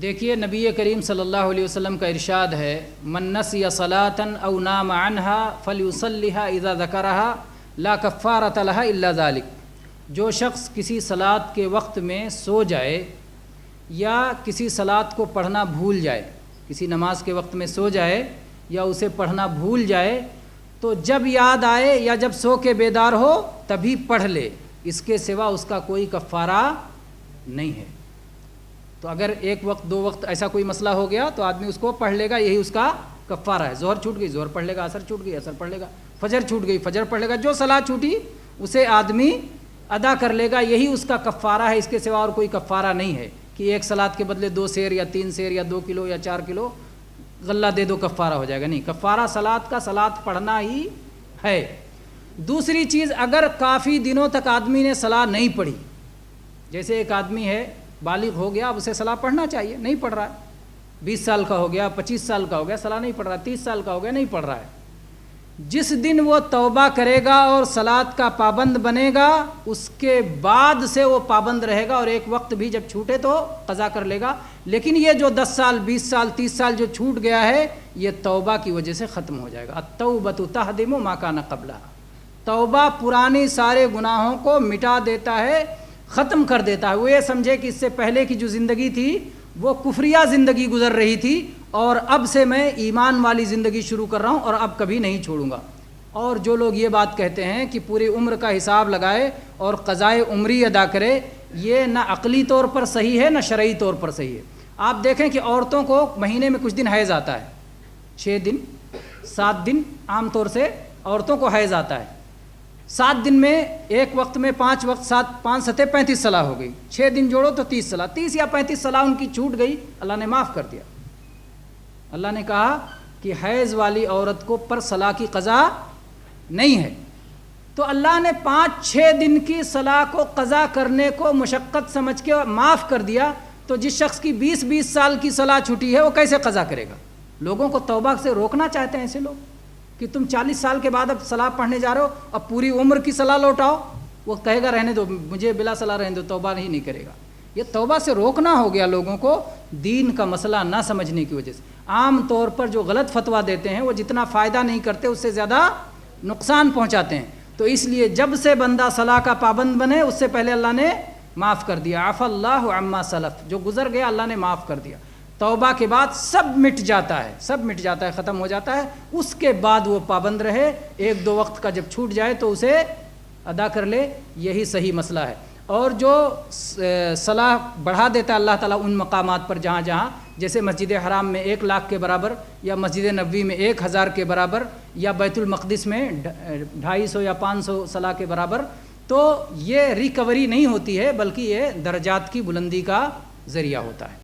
دیکھیے نبی کریم صلی اللہ علیہ وسلم کا ارشاد ہے، من نسی صلاۃ او نام عنها فلیصلیها اذا ذکرها لا کفارۃ لها الا ذلک۔ جو شخص کسی صلاۃ کے وقت میں سو جائے یا کسی صلاۃ کو پڑھنا بھول جائے، کسی نماز کے وقت میں سو جائے یا اسے پڑھنا بھول جائے تو جب یاد آئے یا جب سو کے بیدار ہو تبھی پڑھ لے، اس کے سوا اس کا کوئی کفارہ نہیں ہے۔ تو اگر ایک وقت دو وقت ایسا کوئی مسئلہ ہو گیا تو آدمی اس کو پڑھ لے گا، یہی اس کا کفارہ ہے۔ ظہر چھوٹ گئی ظہر پڑھ لے گا، عصر چھوٹ گئی عصر پڑھ لے گا، فجر چھوٹ گئی فجر پڑھ لے گا، جو صلاۃ چھوٹی اسے آدمی ادا کر لے گا، یہی اس کا کفارہ ہے۔ اس کے سوا اور کوئی کفارہ نہیں ہے کہ ایک صلاۃ کے بدلے 2 سیر یا 3 سیر یا 2 کلو یا 4 کلو غلہ دے دو کفارہ ہو جائے گا، نہیں، کفارہ صلاۃ کا صلاۃ پڑھنا ہی ہے۔ دوسری چیز، اگر کافی دنوں تک آدمی نے صلاۃ نہیں پڑھی، جیسے ایک آدمی ہے بالغ ہو گیا، اب اسے صلاۃ پڑھنا چاہیے، نہیں پڑھ رہا ہے، 20 سال کا ہو گیا، 25 سال کا ہو گیا، صلاۃ نہیں پڑھ رہا ہے، 30 سال کا ہو گیا، نہیں پڑھ رہا ہے۔ جس دن وہ توبہ کرے گا اور صلاۃ کا پابند بنے گا، اس کے بعد سے وہ پابند رہے گا، اور ایک وقت بھی جب چھوٹے تو قضا کر لے گا۔ لیکن یہ جو 10 سال 20 سال 30 سال جو چھوٹ گیا ہے، یہ توبہ کی وجہ سے ختم ہو جائے گا۔ التوبۃ تہدم ما کان قبلھا، توبہ پرانی سارے گناہوں کو مٹا دیتا ہے، ختم کر دیتا ہے۔ وہ یہ سمجھے کہ اس سے پہلے کی جو زندگی تھی وہ کفریہ زندگی گزر رہی تھی، اور اب سے میں ایمان والی زندگی شروع کر رہا ہوں اور اب کبھی نہیں چھوڑوں گا۔ اور جو لوگ یہ بات کہتے ہیں کہ پوری عمر کا حساب لگائے اور قضائے عمری ادا کرے، یہ نہ عقلی طور پر صحیح ہے نہ شرعی طور پر صحیح ہے۔ آپ دیکھیں کہ عورتوں کو مہینے میں کچھ دن حیض آتا ہے، 6 دن 7 دن عام طور سے عورتوں کو حیض آتا ہے۔ 7 دن میں ایک وقت میں 5 وقت 5 سطح 35 صلاح ہو گئی، 6 دن جوڑو تو 30 صلاح، 30 یا 35 صلاح ان کی چھوٹ گئی، اللہ نے معاف کر دیا۔ اللہ نے کہا کہ حیض والی عورت کو پر صلاح کی قضا نہیں ہے، تو اللہ نے 5-6 دن کی صلاح کو قضا کرنے کو مشقت سمجھ کے معاف کر دیا، تو جس شخص کی 20 سال کی صلاح چھوٹی ہے وہ کیسے قضا کرے گا؟ لوگوں کو توبہ سے روکنا چاہتے ہیں ایسے لوگ کہ تم 40 سال کے بعد اب صلاح پڑھنے جا رہے ہو، اب پوری عمر کی صلاح لوٹاؤ۔ وہ کہے گا رہنے دو، مجھے بلا صلاح رہنے دو، توبہ نہیں کرے گا۔ یہ توبہ سے روکنا ہو گیا لوگوں کو دین کا مسئلہ نہ سمجھنے کی وجہ سے۔ عام طور پر جو غلط فتویٰ دیتے ہیں وہ جتنا فائدہ نہیں کرتے اس سے زیادہ نقصان پہنچاتے ہیں۔ تو اس لیے جب سے بندہ صلاح کا پابند بنے، اس سے پہلے اللہ نے معاف کر دیا۔ عفا اللہ عما سلف، جو گزر گیا اللہ نے معاف کر دیا۔ توبہ کے بعد سب مٹ جاتا ہے، سب مٹ جاتا ہے، ختم ہو جاتا ہے۔ اس کے بعد وہ پابند رہے، 1-2 وقت کا جب چھوٹ جائے تو اسے ادا کر لے، یہی صحیح مسئلہ ہے۔ اور جو صلاح بڑھا دیتا ہے اللہ تعالیٰ ان مقامات پر جہاں جہاں، جیسے مسجد حرام میں 1 لاکھ کے برابر، یا مسجد نبوی میں 1000 کے برابر، یا بیت المقدس میں 250 یا 500 صلاح کے برابر، تو یہ ریکوری نہیں ہوتی ہے، بلکہ یہ درجات کی بلندی کا ذریعہ ہوتا ہے۔